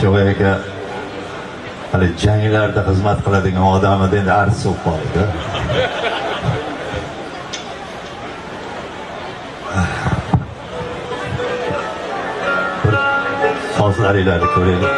Sho'g'ay aka hali janglarda xizmat qiladigan odam edi, endi arz bo'lib qoldi. Sozlaringlarni ko'raylik.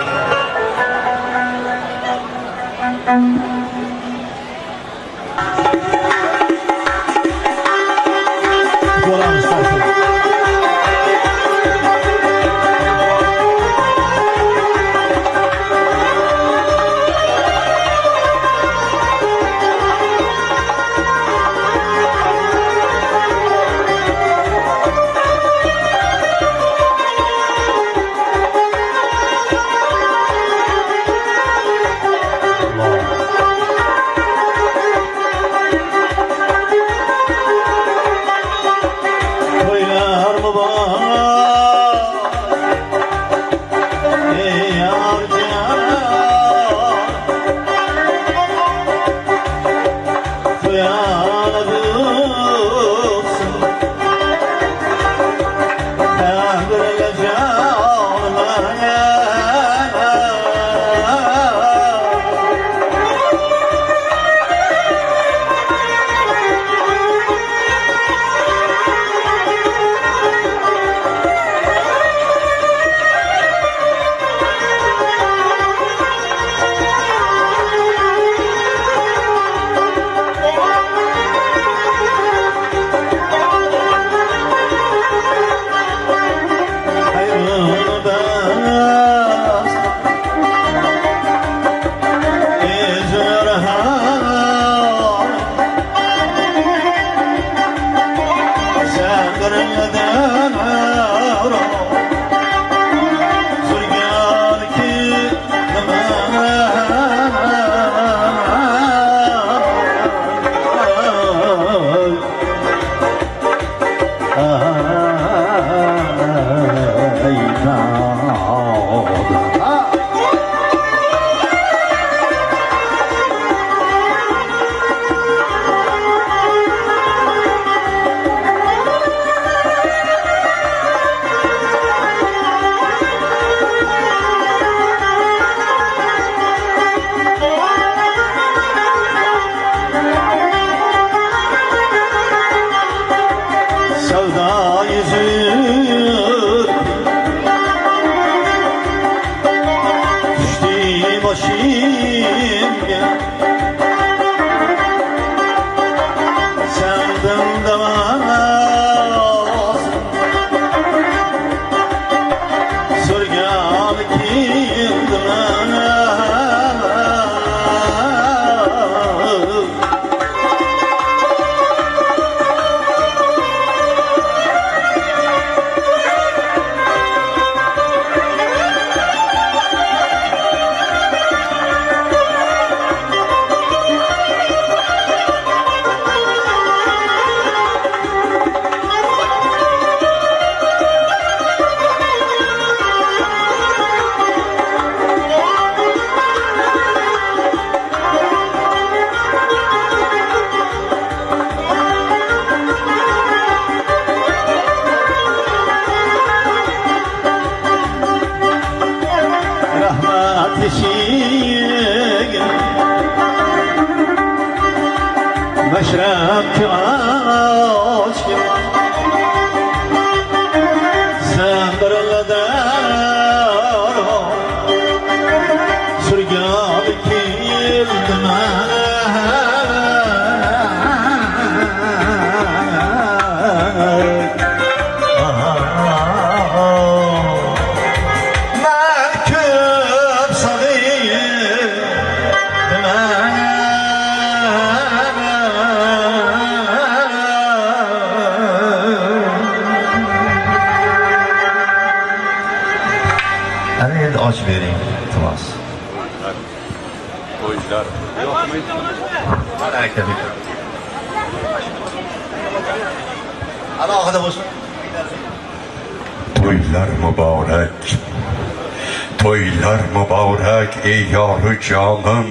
To'ylar muborak ey yoru jonim,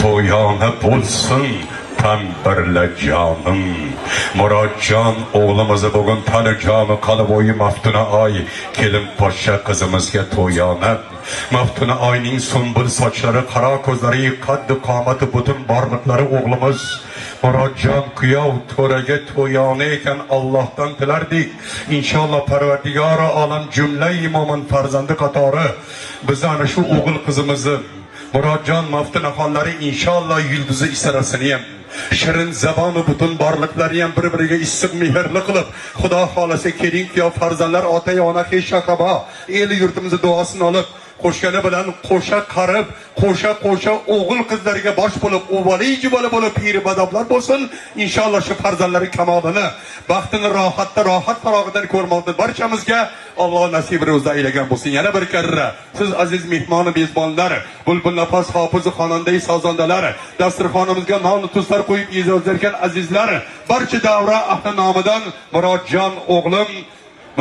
to'yona bo'lsin otam birla canım. Murodjon o'g'limizni bugun tani joni qalboyi Maftuna oy kelin poshsha qizimizga to'yonib. Maftuna oyning sunbul sochlari, qaro ko'zlari, qaddi qomati butun borliqlari o'g'limiz Murodjon kuyov to'raga to'yona ekan Allohdan tilardik. Inshaalloh Parvardigori olam jumla imomin farzandi qatori biz ana shu o'g'il qizimizni Murodjon Maftunaxonlari inshaalloh yulduzi isarasini ham shirin zabonu butun borliqlari ham bir-biriga issiq mehrli qilib, Xudo xolasa keling kuyov farzandlar ota ona heshaqaba el yurtimizni duosini olib qo'shgani bilan qo'sha qarib, qo'sha o'g'il qizlarga bosh bo'lib, o'vali jibali bo'lib piri badoblar bo'lsin. Inshaalloh shu farzandlari kamolini, baxtini rohat farog'idan ko'rmoqni barchamizga Alloh nasib ro'za aylagan bo'lsin. Yana bir karra siz aziz mehmoni mezbonlar, bulbul nafas hofizi xonandai sozandalar, dasturxonimizga non tuzlar qo'yib izozlarkan azizlar, barcha davra ahli nomidan Murodjon o'g'lim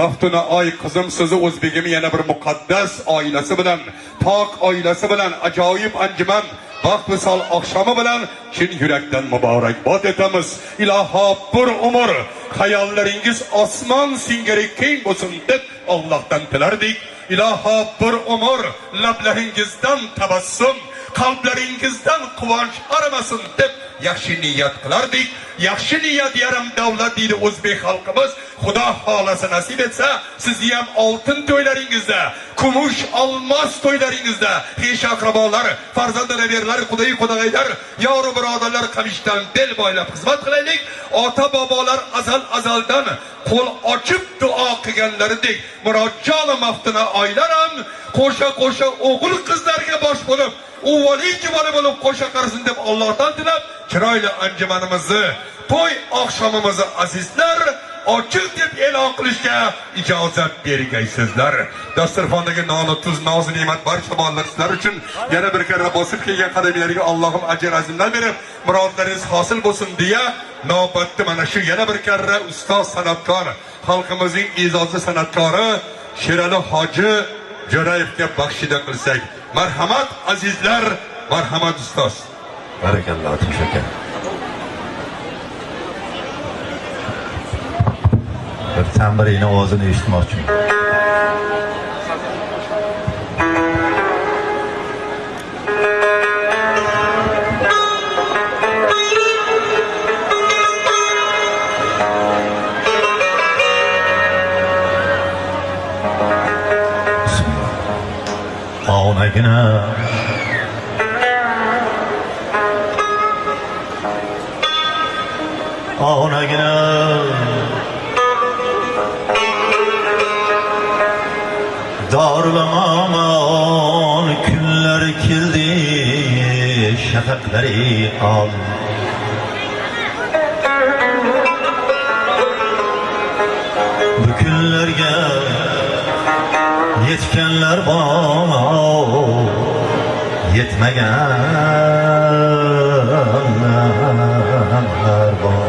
Maftuna oy qizim sizni o'zbegim yana bir muqaddas oilasi bilan, pok oilasi bilan ajoyib anjuman vaqt misol oqshomi bilan chin yurakdan muborakbod etamiz. Iloho bir umr xayollaringiz osmon singari keng bo'lsin deb Allohdan tilardik. Iloho bir umr lablaringizdan tabassum, qalblaringizdan quvonch arimasin deb yaxshi niyat qilardik. Yaxshi niyat yarim davlat deydi o'zbek xalqimiz. Xudo xolasa nasib etsa, sizni ham oltin to'ylaringizda, kumush olmos to'ylaringizda xish aqrabolar, farzandlar, xudog'aylar, yoru birodarlar qamishdan bel boylab xizmat qilaylik. Ota bobolar azaldan qo'l ochib duo qilganlaridek Murodjon Maftuna oylar ham qo'sha o'g'il qizlarga bosh bo'lib, o'vali jibali bo'lib qo'sha qarsin deb Allohdan tilab, chiroyli anjumanimizni, to'y oqshomimizni azizlar ochiq deb e'lon qilishga ijozat bergaysizlar. Dasturxondagi non, tuz, noz, ne'mat barcha bolalaringiz uchun yana bir karra bosib kelgan qadamlarga Allohim ajr azimlar berib, murodlaringiz hosil bo'lsin deya navbatda mana shu yana bir karra ustoz san'atkor, xalqimizning e'zozli san'atkori Sherali hoji Jo'rayevga baxshida qilsak. Marhamat azizlar, marhamat ustoz. Barakalloh, tashakkur. Bir tambirini ovozini eshitmoqchiman. Onagina Darlamamon kunlar keldi, shafaqlari al. Bu kunlarga yetganlar bor, yetmaganlar bor.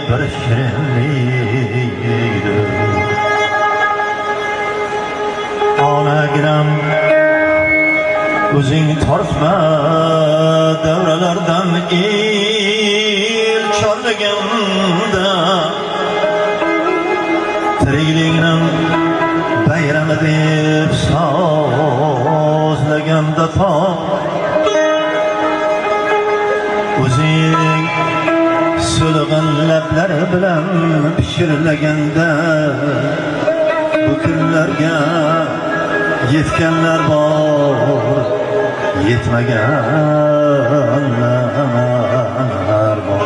bir shirinlikdir. Onaginam o'zing tortma davralardan el chorlaganda, tiriklikning bayrami deb sozlaganda o'zing so'lg'in lablar bilan pishirlaganda, bu kunlarga yetganlar bor, yetmaganlar bor.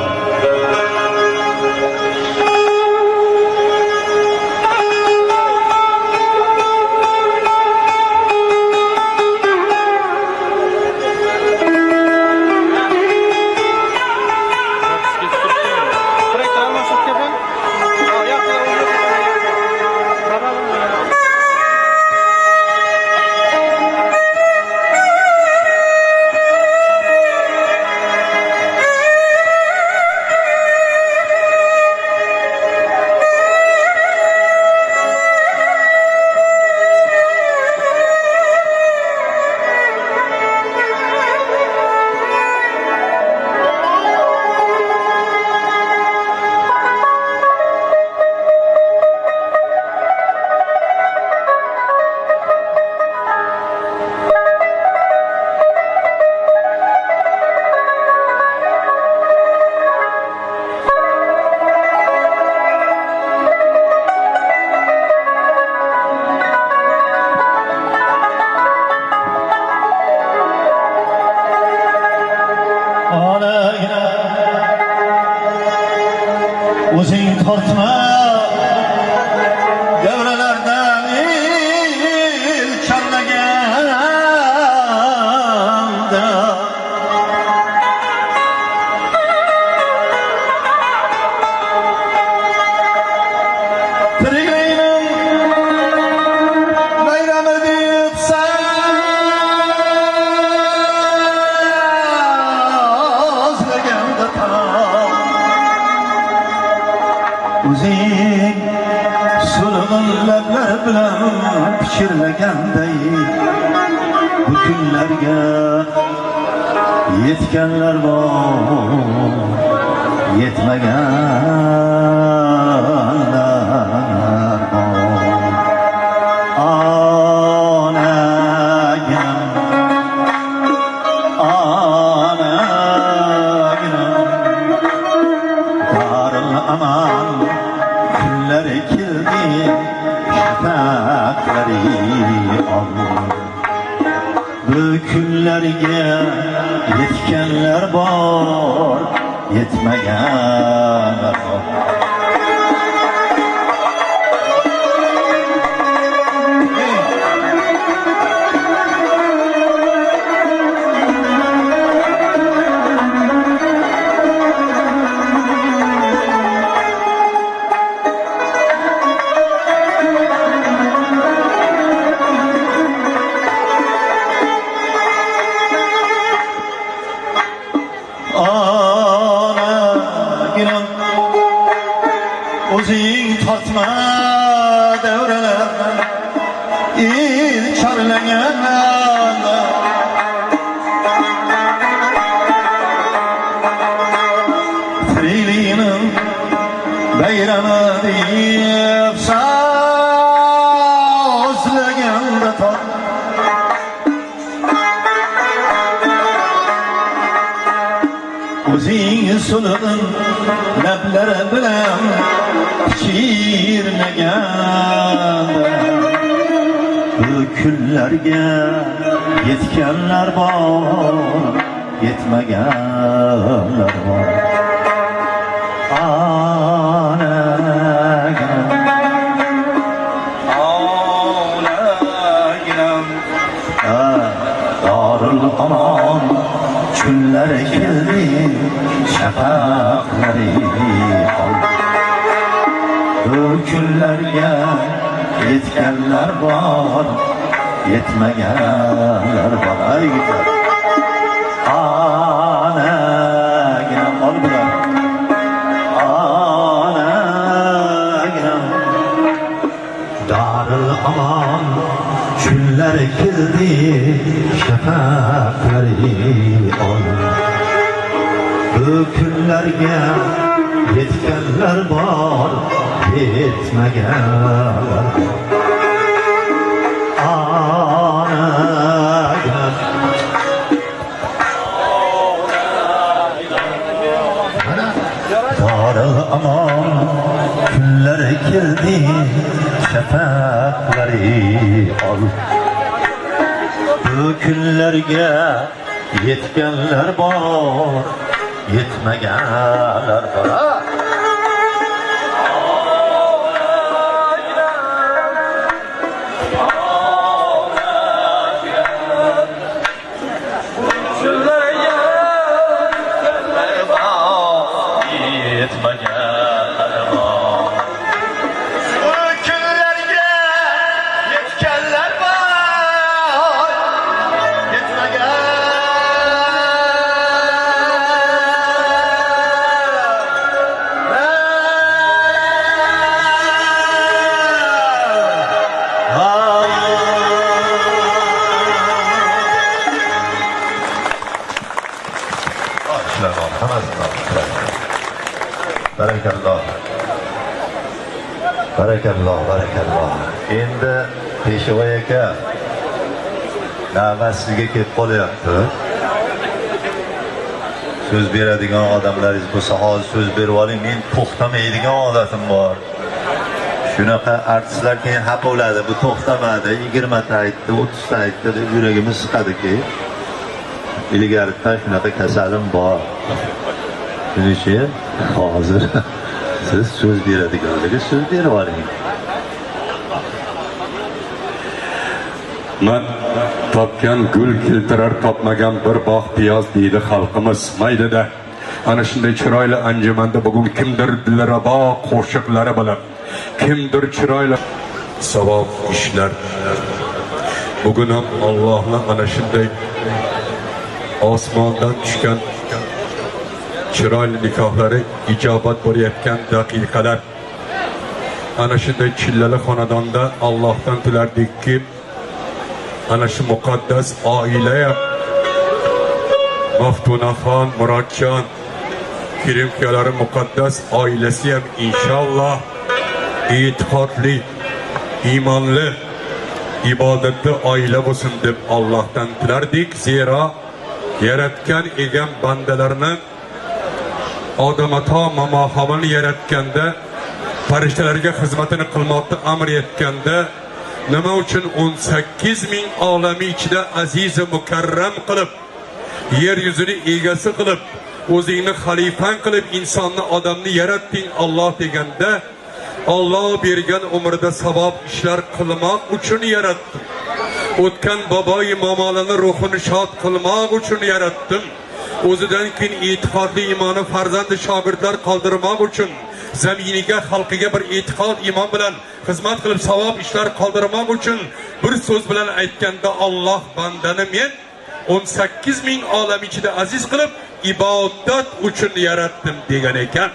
O'zing tortma davralardan el chorlaganda, tiriklikning bayrami deb sozlaganda, o'zing so'lg'in lablar bilan pishirlaganday, bu kunlarga yetganlar bor, yetmaganlar bor. Onagim, daril aman kunlari keldi, shafaqlari ol. Bu kunlarga yetganlar bor, yetmaganlar bor. Onaginam o'zing tortma davralardan el chorlaganda, tiriklikning bayrami deb sozlaganda, o'zing so'lg'in lablari bilan pishirlaganda, bu kunlarga yetganlar bor, yetmaganlar bor. Onaginam, darul aman kunlari keldi, shafaqlari ol. Bu kunlarga yetganlar bor, yetmaganlar bor. Ay güzel. Anaginam ol bular. kunlarga yetganlar bor, yetmaganlar anagram. Darıl aman kunlar keldi, şafaqlari ol. Bu kunlarga yetganlar bor, yetmaganlar bor. Barakalloh. Barakalloh, barakalloh. Endi Peshvoy aka navbat sizga kelib qolyapti. So'z beradigan odamlaringiz bo'lsa hozir so'z berib oling. Men to'xtamaydigan odatim bor. Shunaqa artistlar keyin xafa bo'ladi. Bu to'xtamadi, 20 ta aytdi, 30 ta aytdi deb yuragimiz siqadiki. Ilgaridan shunaqa kasalim bor. Shuning uchun hozir siz so'z beradiganlarga so'z berib oling. Men topgan gul keltirar, topmagan bir bog' piyoz deydi xalqimiz. Maydada ana shunday chiroyli anjumanda bugun kimdir dilrabo qo'shiqlari bilan, kimdir chiroyli savob ishlar. Bugun ham Allohning ana shunday osmondan tushgan chiroyli nikohlari ijobat bo'layotgan daqiqalar. Ana shunday chillali xonadonda Allohdan tilardikki, ana shu muqaddas oila ham Maftunaxon, Murodjon, Kirimkalari muqaddas oilasi ham inshaalloh e'tiqodli, iymonli, ibodatli oila bo'lsin deb Allohdan tilardik. Zero yaratgan egam bandalarni Odamato mamohamini yaratganda, farishtalarga xizmatini qilmoqni amr etganda, nima uchun 18 ming olami ichida aziz va mukarram qilib, yer yuzini egasi qilib, o'zingni xalifang qilib insonni, odamni yaratding Alloh deganda, Alloh bergan umrda savob ishlar qilmoq uchun yaratdim. O'tgan boboy momolarning ruhini shod qilmoq uchun yaratdim. O'zidan keyin e'tiqodli iymoni farzandi shogirdlar qoldirmoq uchun, zaminiga, xalqiga bir e'tiqod iymon bilan xizmat qilib savob ishlar qoldirmoq uchun, bir so'z bilan aytganda Alloh bandani men 18 ming olam ichida aziz qilib ibodat uchun yaratdim degan ekan.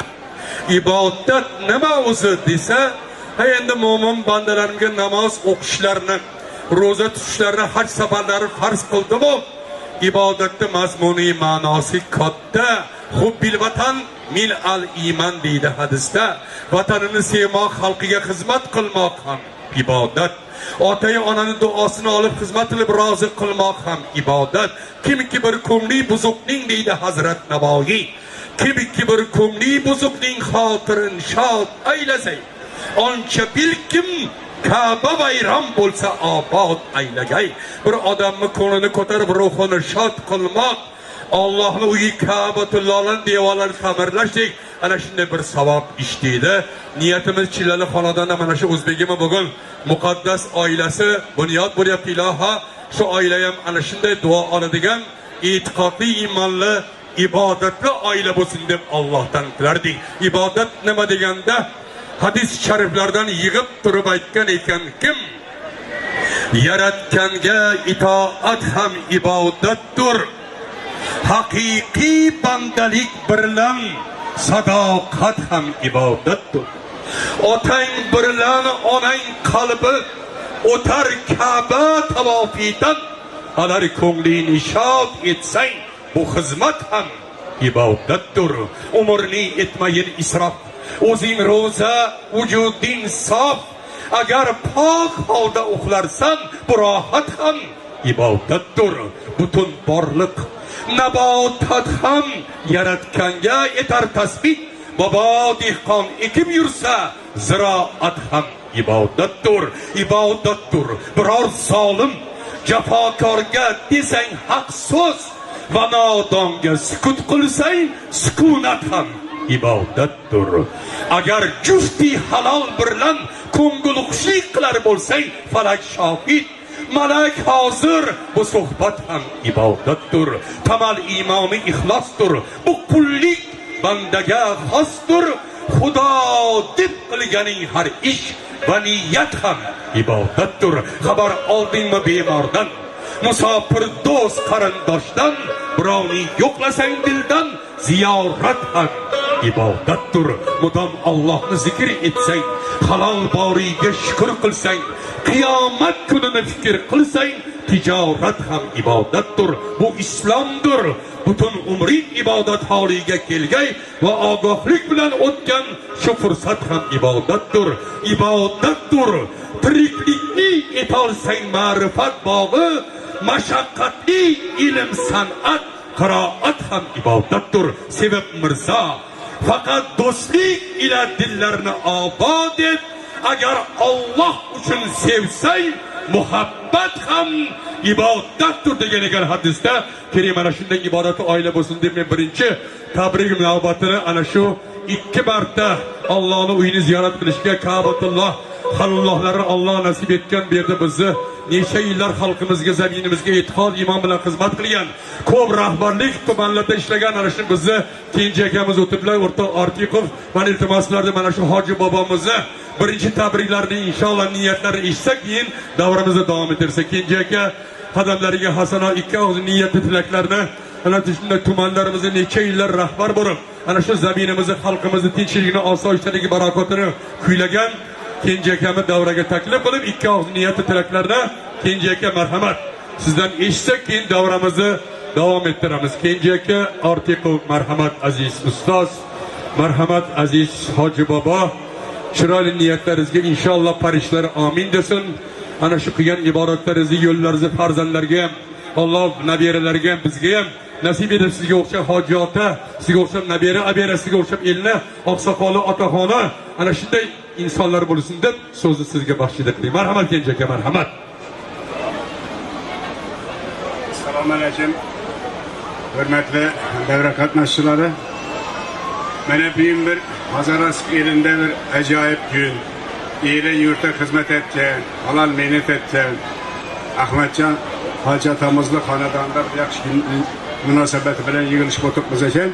Ibodat nima o'zi desa, endi mo'min bandalarimga namoz o'qishlarini, ro'za tutishlarini, haj safarlari farz qildim-ku. İbadette mazmuni ma'nosi katta. Hubbil vatan mil al iman deydi hadisda. Vatanini sevmoq, xalqiga xizmat qilmoq ham ibodat. Otay onani duosini olib xizmat qilib rozi qilmoq ham ibodat. Kimki bir ko'ngli buzuqning deydi Hazrat Navoiy. Kimki bir ko'ngli buzuqning xotirin shod aylasay, oncha bilkim Kaaba bayram bo'lsa obod aylagay. Bir odamni ko'nglini ko'tarib ruhini shod qilmoq, Allohning uyi Ka'batullohning devorlarini ta'mirlashdik. Ana shunday bir savob ish deydi. Niyatimiz chillali xonadonda mana shu o'zbegimi bugun muqaddas oilasi bunyod bo'lyapti. Iloho shu oila ham ana shunday duo oladigan e'tiqodli, iymonli, ibodatli oila bo'lsin deb Allohdan tilardik. Ibodat nima deganda hadis shariflardan yig'ib turib aytgan ekan, kim yaratganga itoat ham ibodatdir. Haqiqiy bandalik bilan sadoqat ham ibodatdir. Otang bilan onang qalbi o'tar Ka'ba tavofidan, alar ko'nglini shod etsang bu xizmat ham ibodatdir. Umrni etmayin isrof, o'zing ro'za, vujuding sof. Agar pok holda uxlarsan, bu rohat ham ibodatdir. Butun borliq nabotat ham yaratganga etar tasbih. Bobo dehqon ekib yursa, ziroat ham ibodatdir. Ibodatdir. Biror zolim jafokorga desang haq so'z va nodonga sukut qilsang, sukunat ham ibodatdir. Agar jufti halol bilan ko'ngil xushlik qilar bo'lsang, falak shohid, malak hozir, bu suhbat ham ibodatdir. Tamal imoni ixlosdir. Bu qullik bandaga xosdir. Xudo deb qilganing har ish va niyat ham ibodatdir. Xabar oldingmi bemordan, musofir do'st qarindoshdan, birovni yo'qlasang dildan, ziyorat ham ibodatdir. Mudom Allohni zikr etsang, halol boriga shukr qilsang, qiyomat kunini fikr qilsang, tijorat ham ibodatdir. Bu islomdir. Butun umring ibodat holiga kelgay va ogohlik bilan o'tgan shu fursat ham ibodatdir. Ibodatdir. Tiriklikni etolsang ma'rifat bog'i, mashaqqatli ilm san'at, qiroat ham ibodatdir. Sebab Mirzo faqat do'stlik ila dillarni obod et. Agar Alloh uchun sevsang, muhabbat ham ibodatdir degan ekan hadisda. Keling, mana shunday ibodatli oila bo'lsin deb men birinchi tabrik navbatini ana shu 2 marta Allohning uyini ziyorat qilishga, Ka'batulloh Halollarni Alloh nasib etgan berdi bizni. Necha yillar xalqimizga, zaminimizga e'tiqod, iymon bilan xizmat qilgan, ko'p rahbarlik tumanlarda ishlagan ana shu bizni kenja akamiz o'tiblar, o'rtoq Ortiqov va iltimoslarda mana shu hoji bobomizni birinchi tabriklarni inshaalloh niyatlarini eshitsak, keyin davramizni davom ettirsak. Kenja aka qadamlariga hasanat, 2 og'iz niyatli tilaklarni ana shunday tumanlarimizga necha yillar rahbar bo'lib, ana shu zaminimizni, xalqimizni tinchligini, osoyishtaligi, barakotini kuylagan Kenja akami davraga taklif qilib, 2 og'iz niyatli tilaklarni Kenja aka marhamat sizdan eshitsak, keyin davramizni davom ettiramiz. Kenja aka Ortiqov marhamat aziz ustoz, marhamat aziz hoji bobo, chiroyli niyatlaringizga inshaalloh farishtalar amin desin. Ana shu qilgan iboratlaringizni, yo'llaringizni farzandlarga ham, Alloh nabiralarga ham, bizga ham nasib etib, sizga o'xshab hoji ota, sizga o'xshab nabira, abira, sizga o'xshab elni oqsoqoli, otaxoni ana shunday insonlar bo'lsin deb so'zni sizga baxshida qiling. Marhamat Kenja aka, marhamat. Assalomu alaykum. Hurmatli davra qatnashchilari. Mana bugün bir Hazaras elinde bir acayip gün. Eli yurtta hizmet etken, halal mehnat etken Ahmetcan Hacı atamızlı xonadonda bir yaxshi gün münasebeti bilan yig'ilishib o'tiribmiz ekan.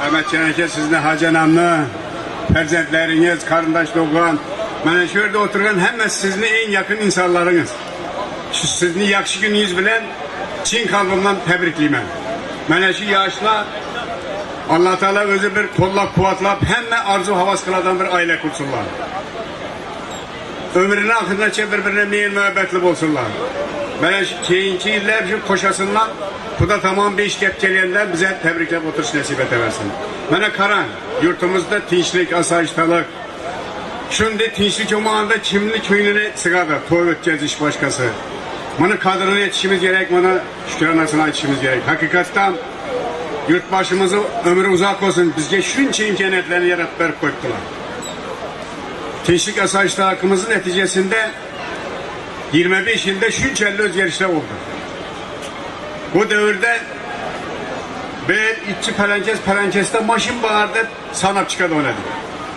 Ahmetcan aka, sizni Hacı anamni farzandlaringiz, qarindosh bo'lgan, mana shu yerda o'tirgan hammasi sizni eng yaqin insonlaringiz. Shu sizni yaxshi kuningiz bilan chin qalbimdan tabriklayman. Mana shu yoshlar Allah Teala özü bir kollab kuvvetlab hemme arzu havas kıladan bir aile kursunlar. Ömrünün ahirine birbirine meyil müebbetli olsunlar. Ben keyinci yıllar şu koşasından bu da tamam 5 kepçelerinden bize tebriklep oturuş nasip edeversin. Bana karan yurtumuzda tinçlik, asayiştalık. Şimdi tinçlik umağında kimlik köyünü sigada, toy öteceğiz iş başkası. Bana kadrını yetişimiz gerek, bana şükranasına yetişimiz gerek. Hakikaten yurtbaşımızı ömrü uzak olsun, bizge şunca imkaniyetlerini yaratıp verip koydular. Tinçlik asayişte hakkımızın neticesinde 25 yılda şunçalı özgürlükler oldu. Bu devirde bir iççi pelenkeste maşin bağırdı, sanat çıkadı oynadı.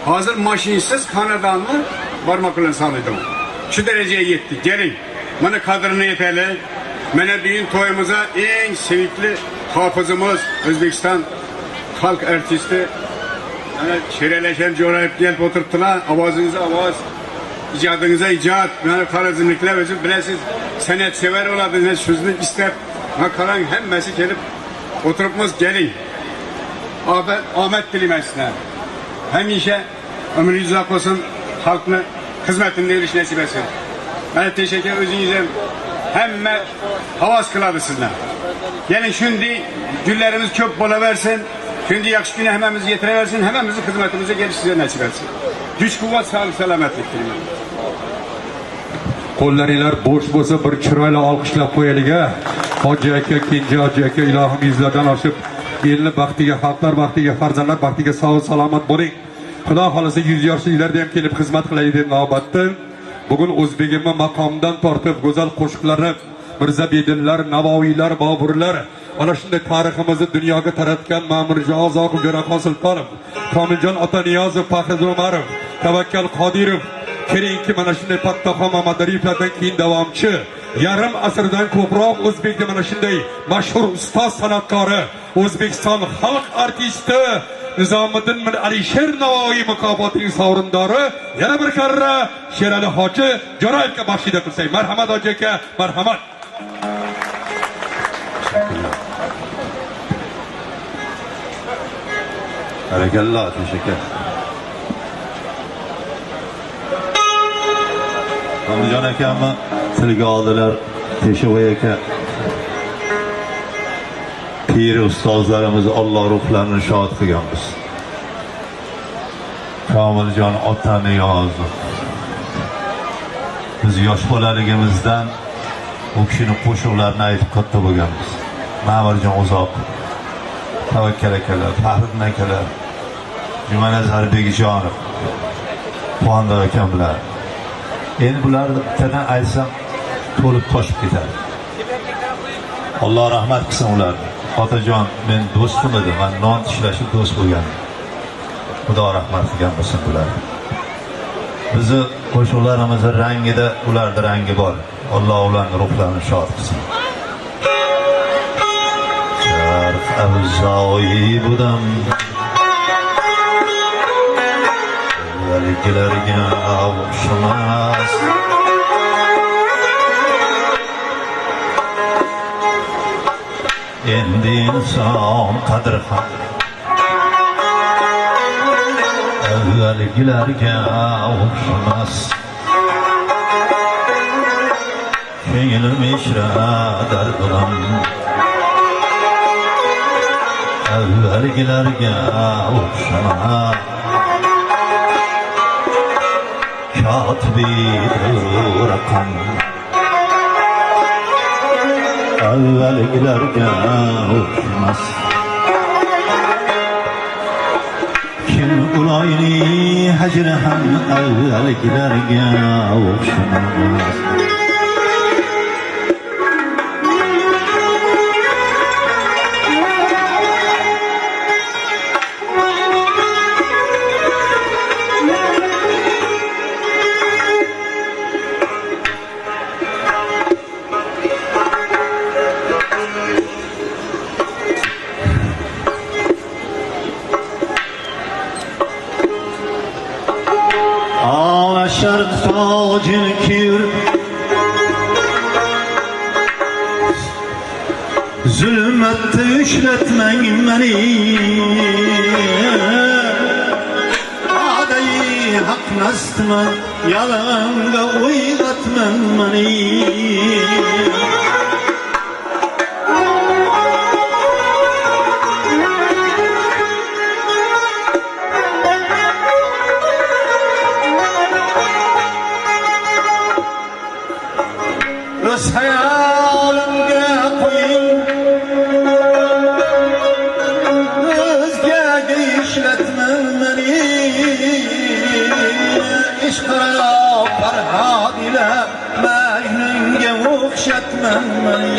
Hazır maşinsiz kanadanlı varmakla sanıyordum. Şu dereceye yetti. Gelin, bana kadrını yeterli. Bana düğün toyumuza en sevikli hafızımız, Özbekistan halk artisti Şereleşen coğrayıp gelip oturttular. Avazınıza avaz, icadınıza icat. Yani Karazımlıklar özür bilesiz, sanat sever oladınız, sözünü ister. Karan hemmesi gelip oturupmuz gelin. Ahmet dilimesine. Hemişe ömrünüz uzak olsun, halkına hizmetinde yürüyüş nasip etsin. Ben teşekkür özünüze hemme havas kıladı sizden. Yani şimdi günlerimiz çok bola versin. Şimdi yakış güne hememizi getireversin. Hememizi hizmetimize geri size nasip etsin. Güç, kuvvet, sağlık, selametlik dilerim. Qo'llaringlar bo'sh bo'lsa bir chiroyli olqishlab qo'yaylik a. Hoji aka, Kenja hoji aka, ilohim yuzlardan oshib elni baxtiga, xalqlar baxtiga, farzandlar baxtiga sog' salomat bo'ling. Xudo xolasa 100 yoshliklarda ham kelib xizmat qilaylik deb navbatda. Bugun o'zbegimni maqomdan tortib go'zal qo'shiqlarni Mirza Bedillar, Navoiylar, Boburlar, ana shunday tariximizni dunyoga taratgan Ma'murjon Zoqib Jo'raxon Sultonov, Komiljon Otaniyozov, Faxriddin Umarov, Tavakkal Qodirov, keyingi mana shunday Pattaxon Mamadarievlardan keyin davomchi, yarim asrdan ko'proq o'zbekda mana shunday mashhur ustoz san'atkori, O'zbekiston xalq artisti Nizomiddin Mir Alisher Navoiy mukofotining sovrindori yana bir karra Sherali hoji Jo'rayevga baxshida qilsak. Marhamat hoji aka, marhamat. Barakallah, teşekkür. Komiljon akamni tilga oldilar, Teshovoy aka. Pir ustozlarimiz Alloh ruhlarini shod qilganmiz. Komiljon Otaniyozov. Biz yosh bolaligimizdan u kishini qo'shiqlarini aytib katta bo'lganmiz. Ma'murjon Uzoqov, Tavakkal akalar, Faxriddin akalar, Jumanazar Begijonov, Xonda akamlar. Endi bularni bittadan aytsam to'lib toshib ketadi. Alloh rahmat qilsin ularni. Otajon men do'stim edim, men non tishlashib do'st bo'lgandim. Xudo rahmat qilgan bo'lsin bular. Bizni qo'shiqlarimizning rangida ularning rangi bor. Alloh ularning ruhlarini shod qilsin. Sharq avzoyi budam Valigilarga o'xshamas. Endi inson qadri ham avvalgilarga o'xshamas. Ko'nglim ishra dardidan avvalgilarga o'xshamas. Katibidir raqam avvalgilarga o'xshamas. Kim uloyni hajri ham avvalgilarga o'xshamas. Şark tacını kir zulmette işletmen beni adayı hak nastman yalanga uygatman beni hayalimga qo'ying o'zgaga ishlatmang meni ishqaro farhod ila majnunga o'xshatmang meni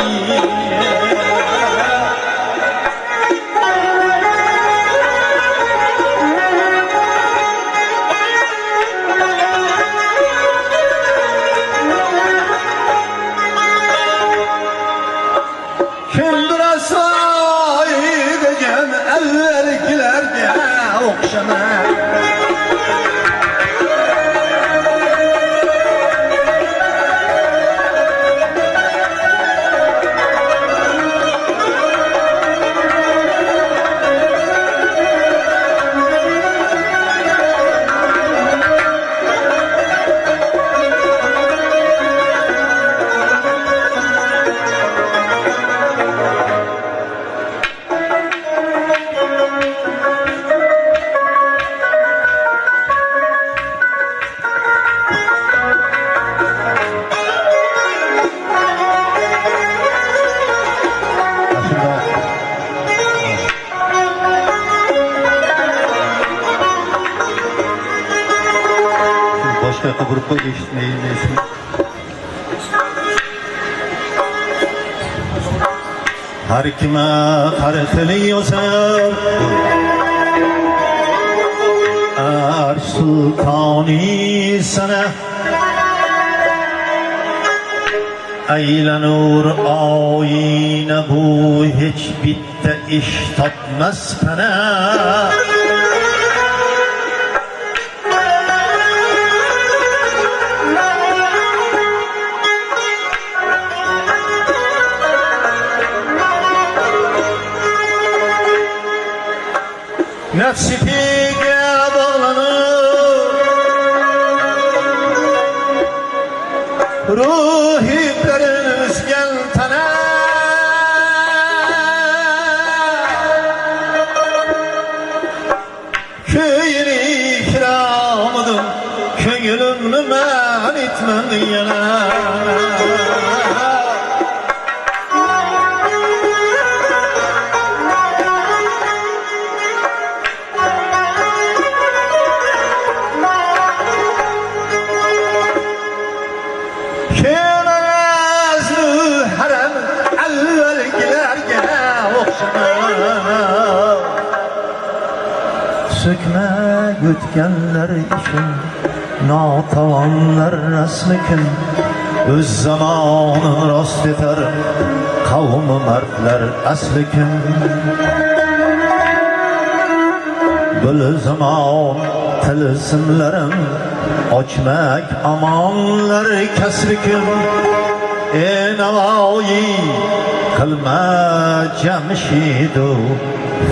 boshqa quruqqa eshitmaymiz. Har kime har xili yozar Arş sultani sana Aylanur ayine bu hiç bitti iş tatmaz bana Nefsi pike bağlanır Ruhiplerimiz gel tane Köyünü ikramıdım Köngülümü men etmem yana Sökme gütkenler için Natavanlar resmikin Öz zamanı rast eter Kavmi mertler aslikin Bül zaman tilsimlerim Açmak amanlar kasrikin Navayi kılma cemşidu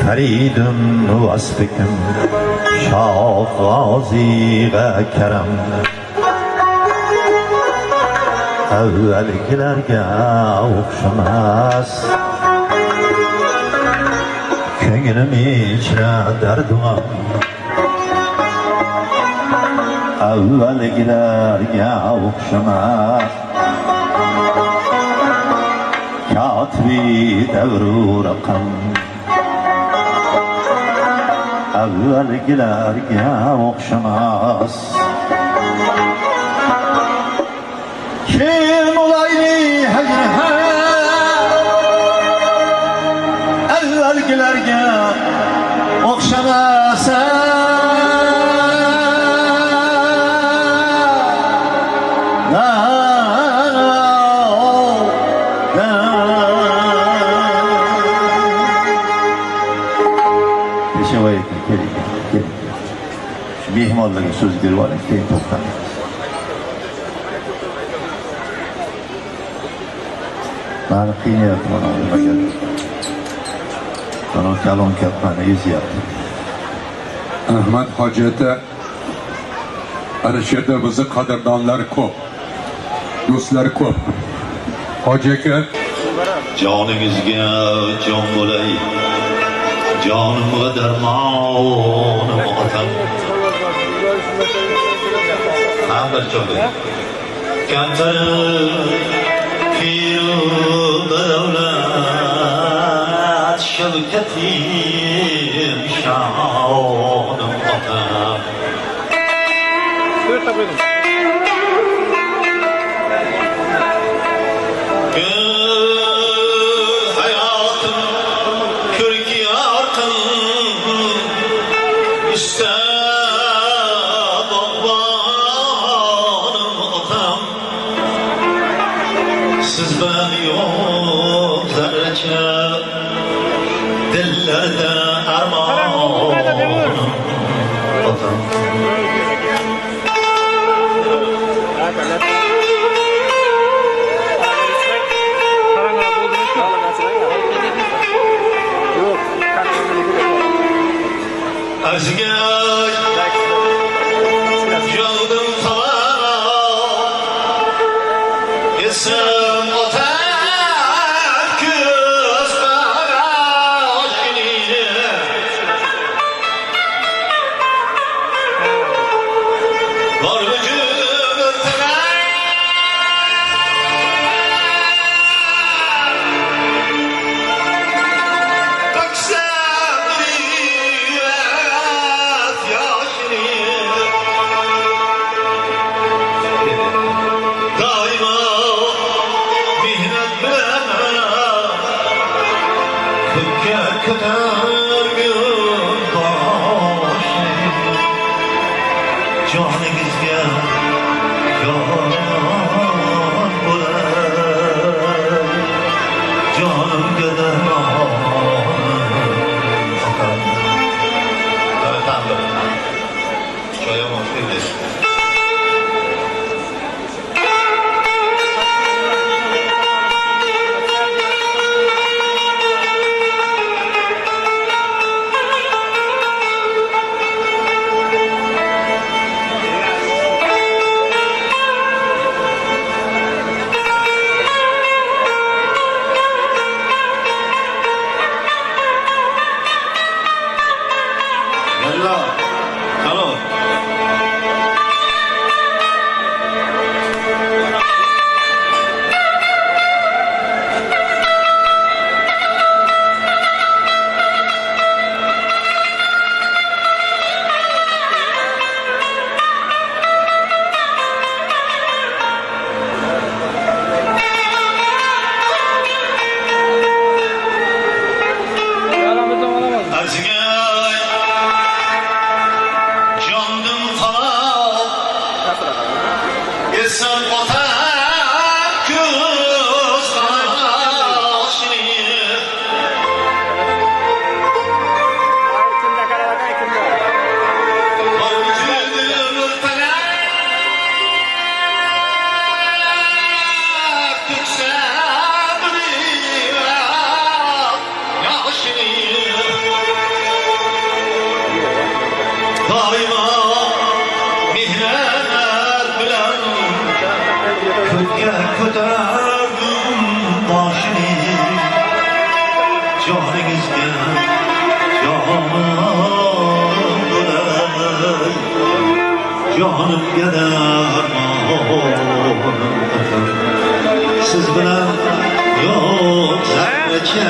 Feridun vasfikim Şah gazi ve kerem Evvelkilerge okşamaz Köngülüm içre derduam Evvelkilerge okşamaz Katbi devru rakam Evvelkilerge okşamaz Kim olaylı heyha Evvelkilerge okşamaz Mehmonlarga so'z berib oling, keyin to'xtaymiz. Mani qiynayapti mana nimaga. Mana kalon kapmani ezyapti. Ahmad hojati ana shu yerda bizni qadrdonlar ko'p, do'stlar ko'p. Hoji aka, Joningizga jon bo'lay, jonimga darmonim otam. Hamdir cho'g'day. Kantarib piru davlat shavkatim shonim otam. Siz ben yollarca dillerde armağanım otam. Azga yolum falan esem otam göz baraj gülüne var vücudum tınay baksam bir yaşını ko'targin boshni joningizga yor bo'lar jonimga darmon choyam oshdi ko'tardim boshini joningizga jon bo'lar jonimga darmon siz bilan yo'q zarracha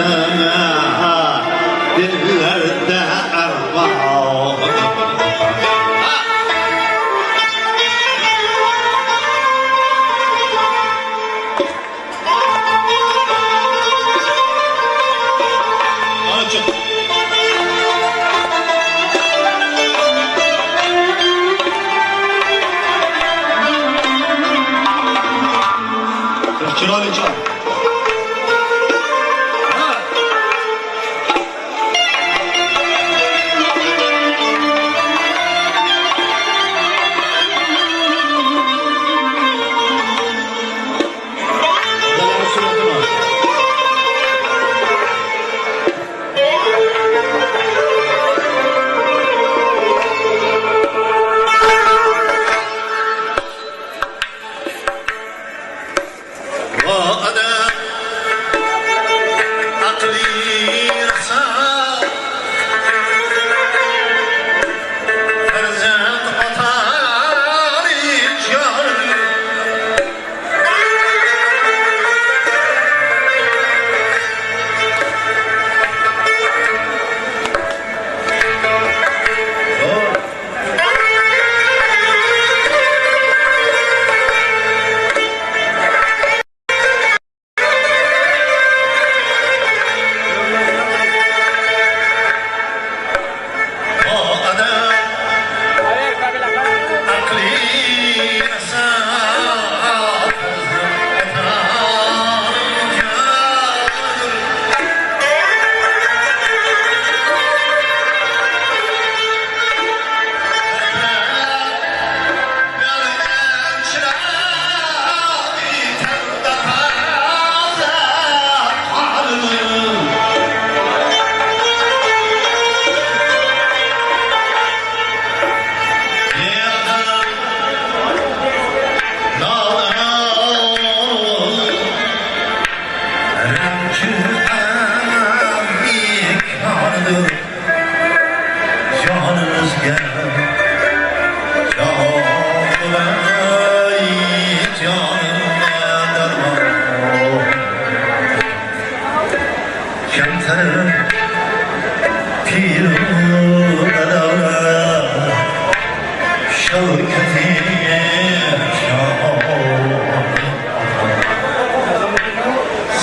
dillarda armon Chiroyli chiroyli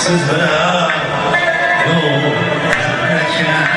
Siz bilan yo'q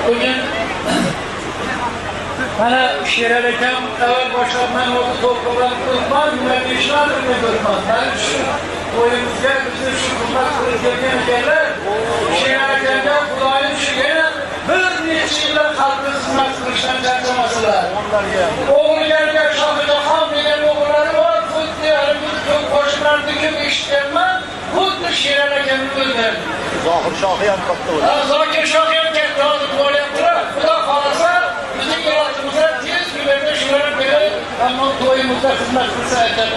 Bugün bana şireleken evvel başlarından oldu toplanan kılmaz, mühendisler de kılmaz. Ben şu boyumuzda bizim şu kılmaz kılırken şeyler, şirelekende kulağın şu gene bir neçiyle halkın hizmet kılıçtan çarpılmasılar. Oğlu gelirken şahıda ham bilen oğulları var, kut diyelim, koşular düküm işlerine, kut şirelekenini öderdi. Zakir Şahiyan kaptı. Zakir Şahiyan kaptı. Böyle yaptılar. Bu da kalırsa bizim yaratımıza 100 güvende şunları böyle ama toyumuzda hizmet kılsa yeter.